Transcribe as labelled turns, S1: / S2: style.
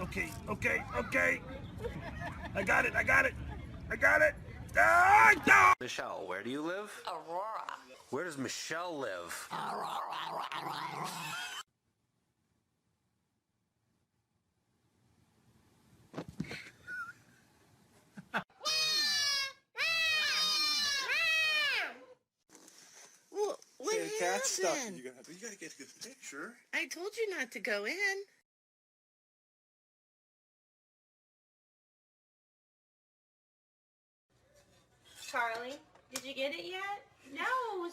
S1: Okay. I got it. Ah, no!
S2: Michelle, where do you live?
S3: Aurora.
S2: Where does Michelle live?
S4: Well, what
S1: Cat's stuck.
S4: happened?
S1: You gotta get a good picture.
S4: I told you not to go in.
S5: Charlie, did you get it yet? No,